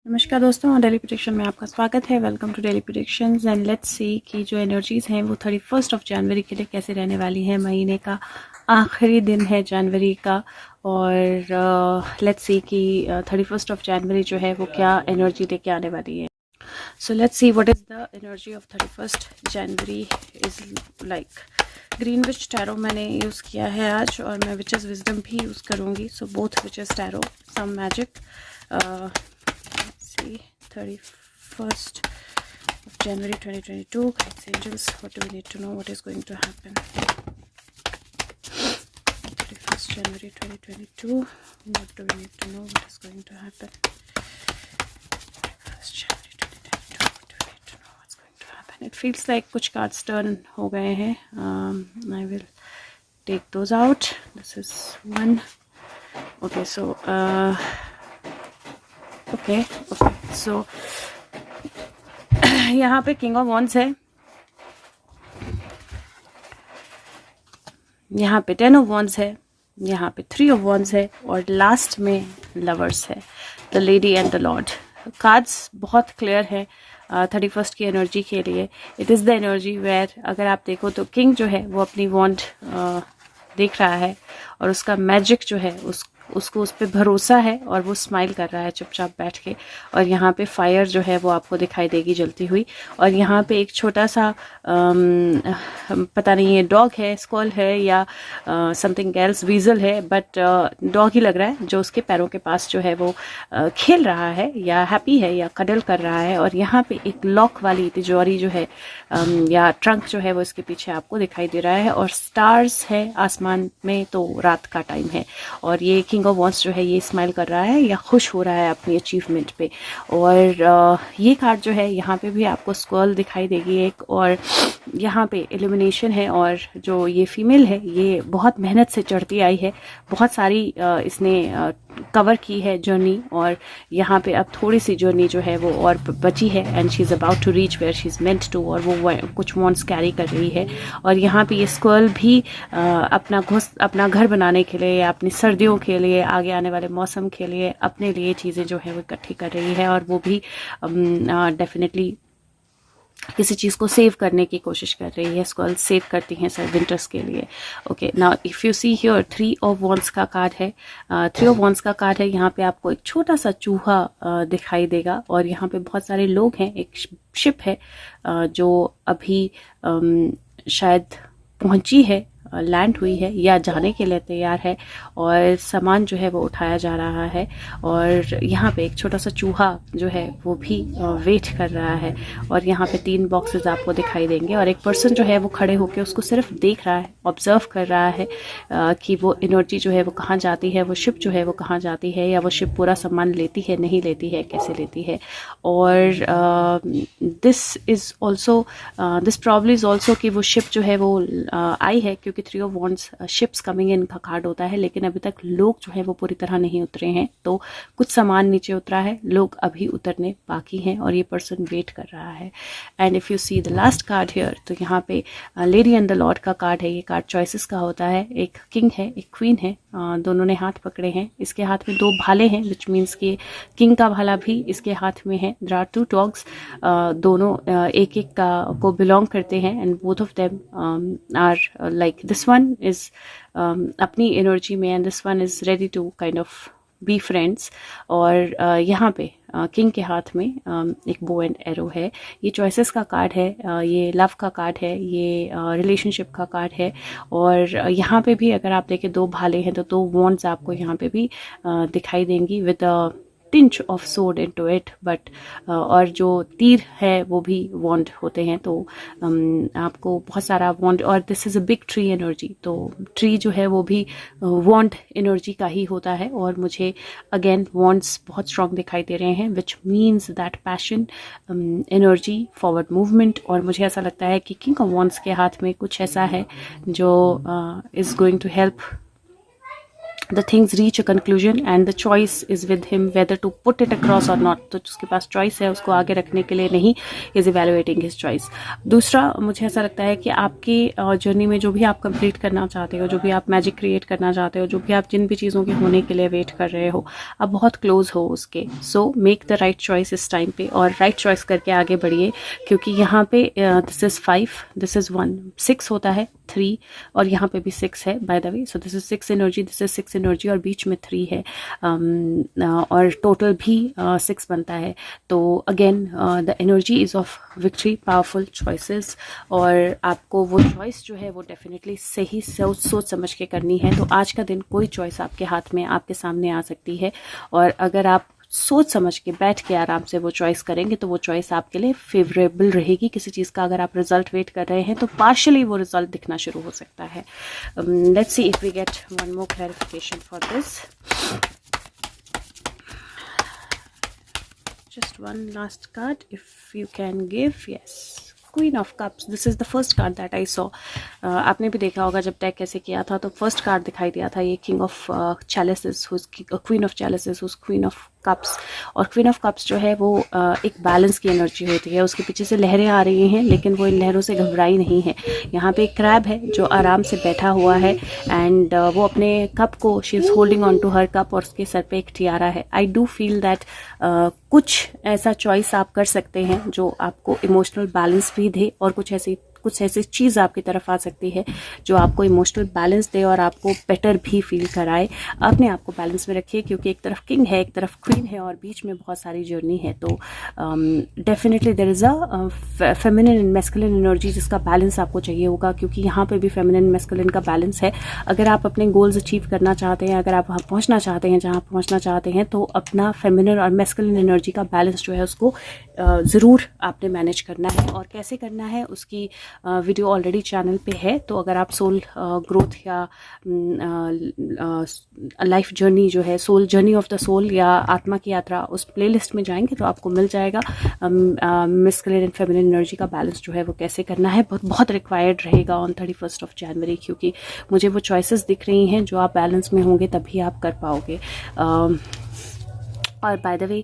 नमस्कार दोस्तों, daily prediction में आपका स्वागत है। Welcome to daily predictions and let's see कि जो एनर्जीज़ हैं वो 31 जनवरी के लिए कैसे रहने वाली हैं। महीने का आखिरी दिन है जनवरी का और लेट्स सी कि 31 जनवरी जो है वो क्या एनर्जी लेके आने वाली है। सो let's see what is the energy of 31 January is like. Green which tarot मैंने यूज़ किया है आज और मैं विचेस विजडम भी यूज़ करूँगी। So both witches tarot, some magic. See 31st of January 2022, guides, angels, what do we need to know, what is going to happen? 31st January 2022, what do we need to know, what is going to happen? 31st January 2022, what do we need to know, what's going to happen? It feels like कुछ cards turn हो गए हैं. I will take those out. This is one. Okay, so okay so यहाँ पे king of wands है, यहाँ पे 10 of wands है, यहाँ पे 3 ऑफ वॉन्ड्स है और लास्ट में लवर्स है, the lady and the lord. Cards बहुत क्लियर है 31st की एनर्जी के लिए। It is the energy where अगर आप देखो तो किंग जो है वो अपनी वॉन्ड देख रहा है और उसका मैजिक जो है उसको उस पर भरोसा है और वो स्माइल कर रहा है चुपचाप बैठ के। और यहाँ पे फायर जो है वो आपको दिखाई देगी जलती हुई। और यहाँ पे एक छोटा सा पता नहीं ये डॉग है, स्क्वॉल है या समथिंग एल्स, वीजल है, बट डॉग ही लग रहा है जो उसके पैरों के पास जो है वो खेल रहा है या हैप्पी है या कडल कर रहा है। और यहाँ पे एक लॉक वाली तिजोरी जो है या ट्रंक जो है वो इसके पीछे आपको दिखाई दे रहा है। और स्टार्स है आसमान में, तो रात का टाइम है। और ये किंग ऑफ वॉन्ड्स जो है ये स्माइल कर रहा है या खुश हो रहा है अपनी अचीवमेंट पे। और ये कार्ड जो है यहाँ पे भी आपको स्क्वॉल दिखाई देगी एक, और यहाँ पे इल्यूमिनेशन है। और जो ये फीमेल है ये बहुत मेहनत से चढ़ती आई है, बहुत सारी इसने कवर की है जर्नी। और यहाँ पे अब थोड़ी सी जर्नी जो है वो और बची है and she is about to reach where she is meant to. और वो कुछ वॉन्ट्स कैरी कर रही है। और यहाँ पे ये स्क्वॉल भी अपना घर बनाने के लिए या अपनी सर्दियों के लिए, आगे आने वाले मौसम के लिए, अपने लिए चीज़ें जो है वो इकट्ठी कर रही है। और वो भी डेफिनेटली किसी चीज़ को सेव करने की कोशिश कर रही है। स्क्वॉल सेव करती हैं सर विंटर्स के लिए। Okay, now if you see here 3 of wands का कार्ड है। 3 ऑफ वॉन्ड्स का कार्ड है। यहाँ पे आपको एक छोटा सा चूहा दिखाई देगा और यहाँ पे बहुत सारे लोग हैं। एक शिप है जो अभी शायद पहुंची है, लैंड हुई है या जाने के लिए तैयार है। और सामान जो है वो उठाया जा रहा है। और यहाँ पे एक छोटा सा चूहा जो है वो भी वेट कर रहा है। और यहाँ पे 3 बॉक्सेस आपको दिखाई देंगे और एक पर्सन जो है वो खड़े होकर उसको सिर्फ देख रहा है, ऑब्जर्व कर रहा है कि वो एनर्जी जो है वो कहाँ जाती है, वो शिप जो है वो कहाँ जाती है, या वो शिप पूरा सामान लेती है, नहीं लेती है, कैसे लेती है। और this is also this problem is also कि वो शिप जो है वो आई है, क्योंकि 3 of wands ships coming in का कार्ड होता है। लेकिन अभी तक लोग जो है वो पूरी तरह नहीं उतरे हैं, तो कुछ सामान नीचे उतरा है, लोग अभी उतरने बाकी हैं और ये पर्सन वेट कर रहा है। And if you see the last card here, तो यहाँ पे लेडी एंड द लॉर्ड का कार्ड है। ये कार्ड चॉइसेस का होता है। एक किंग है, एक क्वीन है, दोनों ने हाथ पकड़े हैं। इसके हाथ में 2 भाले हैं, विच मीन्स कि किंग का भाला भी इसके हाथ में है। देयर आर 2 डॉग्स, दोनों एक एक का को बिलोंग करते हैं and both of them are like this one is अपनी एनर्जी में and this one is ready to kind of be friends. और यहाँ पे किंग के हाथ में एक बो एंड एरो है। ये चॉइसेस का कार्ड है, ये लव का कार्ड है, ये रिलेशनशिप का कार्ड है। और यहाँ पे भी अगर आप देखें 2 भाले हैं तो 2 वॉन्ड्स आपको यहाँ पे भी दिखाई देंगी विद टिंच ऑफ सोड इनटू इट, बट और जो तीर है वो भी वॉन्ड होते हैं। तो आपको बहुत सारा वॉन्ड, और this is a big tree energy, तो ट्री जो है वो भी वॉन्ड एनर्जी का ही होता है। और मुझे अगेन वॉन्ड्स बहुत स्ट्रॉन्ग दिखाई दे रहे हैं, which means that passion, energy, forward movement. और मुझे ऐसा लगता है कि किंग ऑफ वॉन्ड्स के हाथ में कुछ ऐसा है जो is going to help the things reach a conclusion and the choice is with him whether to put it across or not. तो उसके पास choice है उसको आगे रखने के लिए, नहीं, is evaluating his choice. दूसरा, मुझे ऐसा लगता है कि आपकी जर्नी में जो भी आप कंप्लीट करना चाहते हो, जो भी आप मैजिक क्रिएट करना चाहते हो, जो भी आप जिन भी चीज़ों के होने के लिए वेट कर रहे हो, आप बहुत क्लोज हो उसके. So make the right choice इस टाइम पे, और राइट चॉइस करके आगे बढ़िए, क्योंकि यहाँ पे दिस इज़ 5, दिस इज़ 1, 6 होता है, 3, और यहाँ पे भी 6 है by the way. So this is 6 energy, this is 6 energy, और बीच में 3 है, और टोटल भी 6 बनता है. तो again the energy is of victory, powerful choices, और आपको वो चॉइस जो है वो डेफिनेटली सही सोच समझ के करनी है. तो आज का दिन कोई चॉइस आपके हाथ में, आपके सामने आ सकती है, और अगर आप सोच समझ के बैठ के आराम से वो चॉइस करेंगे तो वो चॉइस आपके लिए फेवरेबल रहेगी. किसी चीज़ का अगर आप रिजल्ट वेट कर रहे हैं तो पार्शली वो रिजल्ट दिखना शुरू हो सकता है. Let's see if we get one more clarification for this. Just one last card if you can give. Yes, queen of cups. This is the first card that I saw. आपने भी देखा होगा जब टैग कैसे किया था तो first card दिखाई दिया था ये king of chalices, queen of chalices, queen of cups. और क्वीन ऑफ कप्स जो है वो एक बैलेंस की एनर्जी होती है. उसके पीछे से लहरें आ रही हैं लेकिन वो इन लहरों से घबराई नहीं है. यहाँ पे एक क्रैब है जो आराम से बैठा हुआ है, एंड वो अपने कप को, she is holding on to her cup, और उसके सर पे एक टियारा है. आई डू फील दैट कुछ ऐसा चॉइस आप कर सकते हैं जो आपको इमोशनल बैलेंस भी दे, और कुछ ऐसी चीज़ आपकी तरफ आ सकती है जो आपको इमोशनल बैलेंस दे और आपको बेटर भी फील कराए. अपने आप को बैलेंस में रखिए, क्योंकि एक तरफ किंग है, एक तरफ क्वीन है, और बीच में बहुत सारी जर्नी है. तो definitely there is a feminine and masculine energy जिसका बैलेंस आपको चाहिए होगा, क्योंकि यहाँ पे भी फेमिनिन मैस्कुलिन का बैलेंस है. अगर आप अपने गोल्स अचीव करना चाहते हैं, अगर आप वहाँ पहुँचना चाहते हैं जहाँ पहुँचना चाहते हैं, तो अपना फेमिनिन और मैस्कुलिन एनर्जी का बैलेंस जो है उसको ज़रूर आपने मैनेज करना है. और कैसे करना है उसकी वीडियो ऑलरेडी चैनल पे है. तो अगर आप सोल ग्रोथ या लाइफ जर्नी जो है, soul journey of the soul या आत्मा की यात्रा, उस प्लेलिस्ट में जाएंगे तो आपको मिल जाएगा मैस्कुलिन एंड फेमिनिन एनर्जी का बैलेंस जो है वो कैसे करना है. बहुत रिक्वायर्ड रहेगा ऑन 31 जनवरी, क्योंकि मुझे वो चॉइसेस दिख रही हैं जो आप बैलेंस में होंगे तभी आप कर पाओगे. और by the way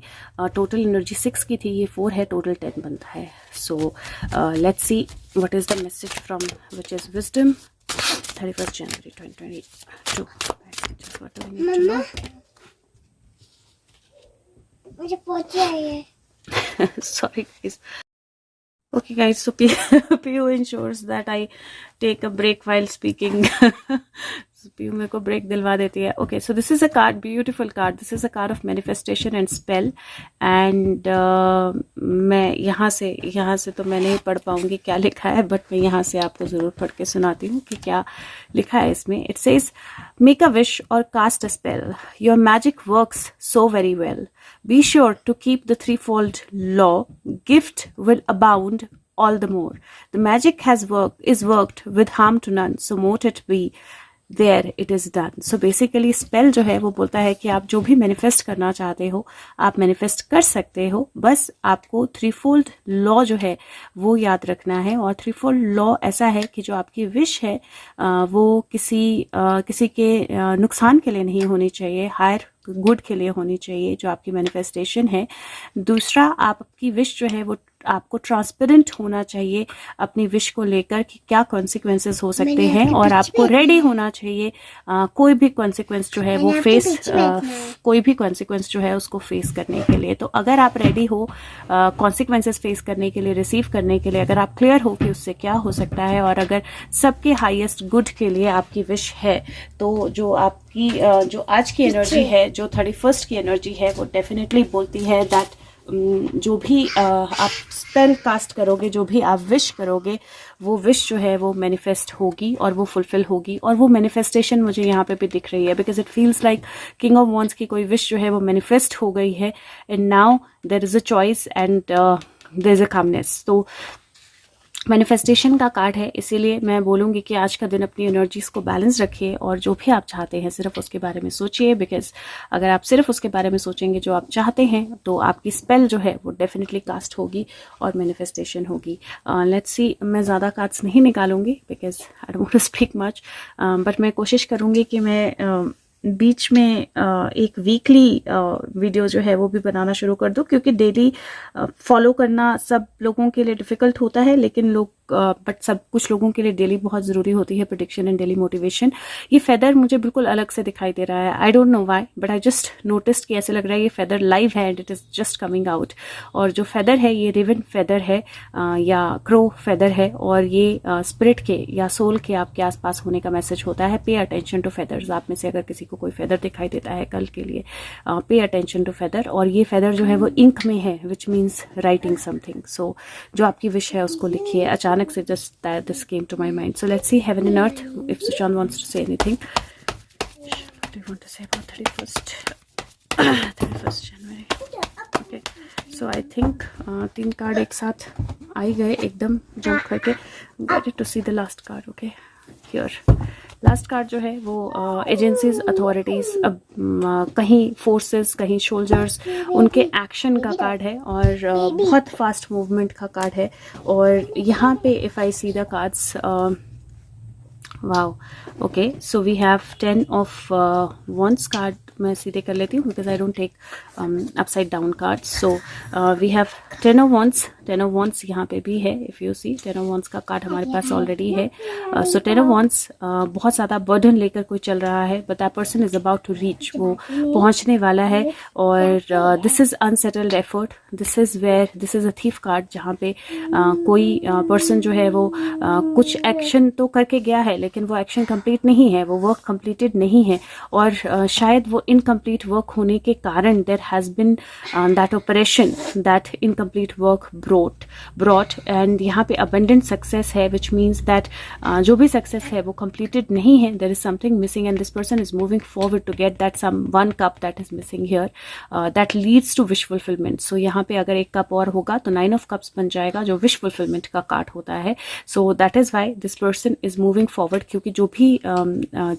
total energy 6 की थी, ये 4 है, टोटल 10 बनता है. सो let's see what is the message from which is wisdom 31 जनवरी 2022. मम्मा, मुझे पोछी आई है. Sorry guys. Okay guys, so PU ensures that I take a break while speaking. PU मेरे को ब्रेक दिलवा देती है. Okay, so this is a card, beautiful card. This is a card of manifestation and spell. And मैं यहाँ से तो मैं नहीं पढ़ पाऊंगी क्या लिखा है, बट मैं यहाँ से आपको ज़रूर पढ़ के सुनाती हूँ कि क्या लिखा है इसमें. It says, make a wish or cast a spell. Your magic works so very well. Be sure to keep the threefold law. Gift will abound all the more. The magic is worked with harm to none. So mote it be. There it is done. So basically spell जो है वो बोलता है कि आप जो भी manifest करना चाहते हो आप मैनिफेस्ट कर सकते हो, बस आपको थ्रीफोल्ड लॉ जो है वो याद रखना है. और थ्रीफोल्ड लॉ ऐसा है कि जो आपकी विश है वो किसी के नुकसान के लिए नहीं होनी चाहिए, हायर गुड के लिए होनी चाहिए जो आपकी मैनिफेस्टेशन है. दूसरा, आपकी विश जो है वो आपको ट्रांसपेरेंट होना चाहिए अपनी विश को लेकर कि क्या कॉन्सिक्वेंसेस हो सकते हैं, और आपको रेडी होना चाहिए कोई भी कॉन्सिक्वेंस जो है वो कोई भी कॉन्सिक्वेंस जो है उसको फेस करने के लिए. तो अगर आप रेडी हो कॉन्सिक्वेंसेस फेस करने के लिए, रिसीव करने के लिए, अगर आप क्लियर हो कि उससे क्या हो सकता है, और अगर सबके हाईएस्ट गुड के लिए आपकी विश है, तो जो आपकी जो आज की एनर्जी है, जो 31 की एनर्जी है, वो डेफिनेटली बोलती है दैट जो भी आप स्पेल कास्ट करोगे, जो भी आप विश करोगे, वो विश जो है वो मैनिफेस्ट होगी और वो फुलफिल होगी. और वो मैनिफेस्टेशन मुझे यहाँ पे भी दिख रही है, because it feels like king of wands की कोई विश जो है वो मैनिफेस्ट हो गई है, and now there is a choice and there is a calmness. तो मैनिफेस्टेशन का कार्ड है, इसीलिए मैं बोलूँगी कि आज का दिन अपनी एनर्जीज को बैलेंस रखिए और जो भी आप चाहते हैं सिर्फ उसके बारे में सोचिए, बिकॉज अगर आप सिर्फ उसके बारे में सोचेंगे जो आप चाहते हैं तो आपकी स्पेल जो है वो डेफिनेटली कास्ट होगी और मैनिफेस्टेशन होगी. लेट्स सी, मैं ज़्यादा कार्ड्स नहीं निकालूंगी because I don't want to speak much, but मैं कोशिश करूँगी कि मैं बीच में एक वीकली वीडियो जो है वो भी बनाना शुरू कर दूं, क्योंकि डेली फॉलो करना सब लोगों के लिए डिफ़िकल्ट होता है, लेकिन लोग बट सब कुछ लोगों के लिए डेली बहुत ज़रूरी होती है प्रेडिक्शन एंड डेली मोटिवेशन। ये फेदर मुझे बिल्कुल अलग से दिखाई दे रहा है, I don't know why, but I just noticed कि ऐसे लग रहा है ये फेदर लाइव है and it is just coming out. और जो फेदर है ये रिवन फेदर है या क्रो फेदर है, और ये स्पिरिट के या सोल के आपके आसपास होने का मैसेज होता है। Pay attention to feathers. आप में से अगर किसी को कोई फेदर दिखाई देता है कल के लिए, पे अटेंशन टू फेदर। और ये फेदर जो है वो इंक में है, which means writing something. So जो आपकी विश है उसको लिखिए। अचानक से just this came to my mind. So let's see heaven and earth if Sushant wants to say anything. What do you want to say about 31st January? Okay, so I think 3 card एक साथ आ ही गए एकदम jump करके। Get to see the last card, okay? Here, last card जो है वो agencies, authorities, अब कहीं फोर्सेस, कहीं सोल्जर्स, उनके एक्शन का कार्ड है और बहुत फास्ट मूवमेंट का कार्ड है। और यहाँ पे if I see the cards, wow, okay, so we have 10 of wands card. मैं सीधे कर लेती हूँ because I don't take upside down card. So we have 10 of wands. 10 of wands यहाँ पे भी है, if you see 10 of wands का कार्ड हमारे पास ऑलरेडी है। सो 10 ऑफ वंस, बहुत ज़्यादा बर्डन लेकर कोई चल रहा है, but that person is about to reach, वो पहुँचने वाला है। और this is unsettled effort, this is where, this is a thief card, जहाँ पे कोई पर्सन जो है वो कुछ एक्शन तो करके गया है, लेकिन वो एक्शन कंप्लीट नहीं है, वो वर्क कंप्लीटेड नहीं है। और शायद वो इनकम्प्लीट वर्क होने के कारण there has been that operation, that incomplete work brought and यहाँ पे अबंडेंट सक्सेस है, विच मीन्स दैट जो भी सक्सेस है वो कंप्लीटेड नहीं है, there is something missing and this person is moving forward to get that some one cup that is missing here, that leads to wish fulfillment. So यहाँ पे अगर एक कप और होगा तो 9 ऑफ कप्स बन जाएगा, जो विश फुलफिलमेंट का कार्ड होता है। So that is why this person is moving forward, क्योंकि जो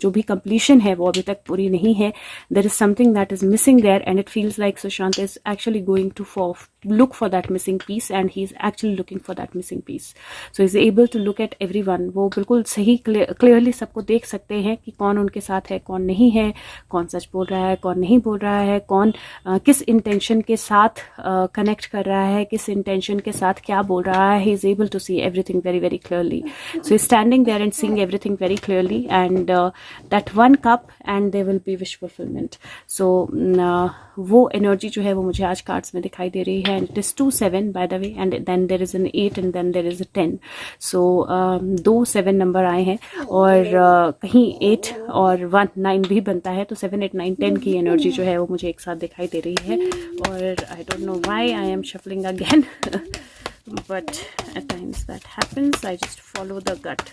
भी कंप्लीशन है वो अभी तक पूरी नहीं है। There is something that is missing there and it feels like Sushant is actually going to look for that missing piece and he is actually looking for that missing piece. So he is able to look at everyone. वो बिल्कुल सही clearly सबको देख सकते हैं कि कौन उनके साथ है, कौन नहीं है, कौन सच बोल रहा है, कौन नहीं बोल रहा है, कौन किस इंटेंशन के साथ कनेक्ट कर रहा है, किस इंटेंशन के साथ क्या बोल रहा है। he is able to see everything very very clearly. So he is standing there and seeing everything very clearly and that one cup and there will be wish fulfillment. So वो energy जो है वो मुझे आज cards में दिखाई दे रही है। and it is 2-7 by the way, and then there is an 8 and then there is a 10. So 2-7 number आए हैं और कहीं 8 और 1-9 भी बनता है, तो 7, 8, 9, 10 की एनर्जी जो है वो मुझे एक साथ दिखाई दे रही है। और I don't know why I am shuffling again but at times that happens. I just follow the gut.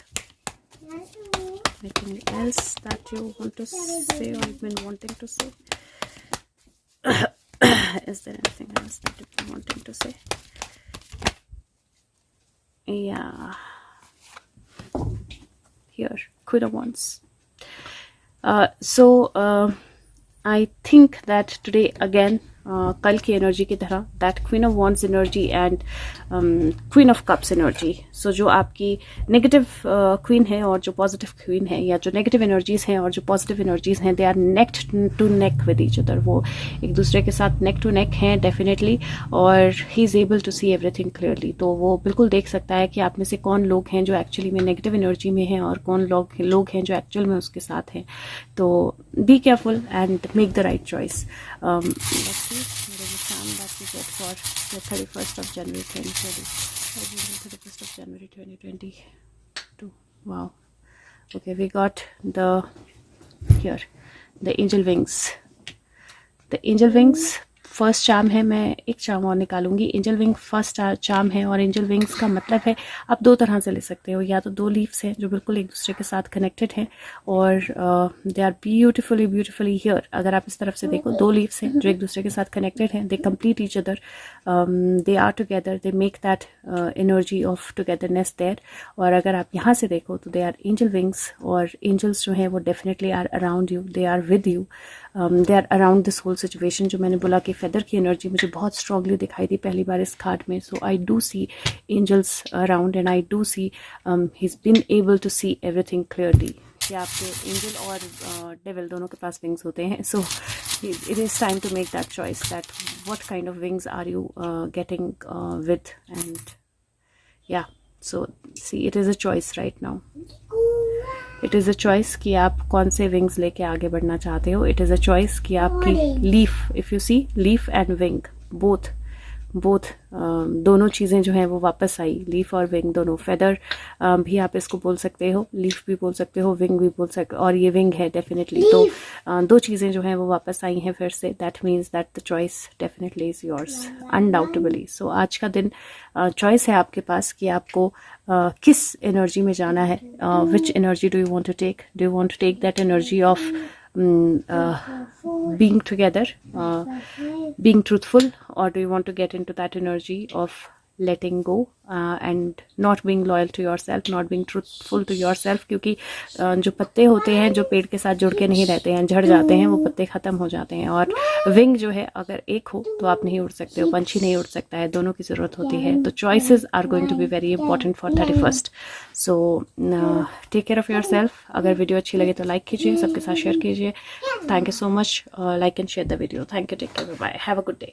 Anything else that you want to say or you've been wanting to say? Is there anything else that you've been wanting to say? Yeah. Here, Queen of Wands. I think that today again, कल की energy की तरह, that queen of wands energy and queen of cups energy. So जो आपकी negative queen है और जो positive queen है, या जो नेगेटिव एनर्जीज हैं और जो पॉजिटिव एनर्जीज हैं, they are neck to neck with each other. वो एक दूसरे के साथ नेक टू नेक हैं डेफिनेटली, और he is able to see everything clearly. तो वो बिल्कुल देख सकता है कि आप में से कौन लोग हैं जो एक्चुअली में नेगेटिव एनर्जी में हैं और कौन लोग हैं जो एक्चुअल में उसके साथ हैं। तो be careful and make the right choice. There is a charm that we get for the 31st of January 2020. 31st of January 2022. Wow. Okay, we got the angel wings. The angel wings first charm है। मैं एक charm और निकालूंगी। Angel wing first charm है और angel wings का मतलब है आप दो तरह से ले सकते हो, या तो दो लीव्स हैं जो बिल्कुल एक दूसरे के साथ कनेक्टेड हैं और दे आर ब्यूटिफुली हियर। अगर आप इस तरफ से देखो, दो लीव्स हैं जो एक दूसरे के साथ कनेक्टेड हैं, they complete each other, they are together, they make that energy of togetherness there. और अगर आप यहाँ से देखो तो दे आर एंजल विंग्स, और एंजल्स जो हैं वो definitely are around you, they are with you, they are around this whole situation. जो मैंने बोला कि फेदर की एनर्जी मुझे बहुत स्ट्रांगली दिखाई दी पहली बार इस कार्ड में। So I do see angels around and I do see he is been able to see everything clearly. कि आपके एंजल और डेविल दोनों के पास विंग्स होते हैं. सो it is time to make that choice that what kind of wings are you getting with. And yeah, so see, it is a choice right now. It is a choice कि आप कौन से wings लेके आगे बढ़ना चाहते हो. It is a choice कि आपकी leaf, if you see leaf and wing both दोनों चीज़ें जो हैं वो वापस आई. लीफ और विंग दोनों. फेदर भी आप इसको बोल सकते हो, लीफ भी बोल सकते हो, विंग भी बोल सकते हो, और ये विंग है डेफिनेटली. तो दो चीज़ें जो हैं वो वापस आई हैं फिर से. That means that the choice definitely is yours undoubtedly. So आज का दिन चॉइस है आपके पास कि आपको किस एनर्जी में जाना है. Which energy do you want to take. Do you want to take that energy of being together, being truthful, or do you want to get into that energy of letting go and not being loyal to yourself, not being truthful to yourself? क्योंकि जो पत्ते होते हैं जो पेड़ के साथ जुड़ के नहीं रहते हैं, झड़ जाते हैं, वो पत्ते ख़त्म हो जाते हैं. और विंग जो है अगर एक हो तो आप नहीं उड़ सकते हो, पंछी नहीं उड़ सकता है, दोनों की ज़रूरत होती है. तो choices are going to be very important for 31st. So take care of yourself. अगर वीडियो अच्छी लगे तो लाइक कीजिए, सबके साथ शेयर कीजिए. Thank you so much. Like and share the video. Thank you. Take care. Bye. Have a good day.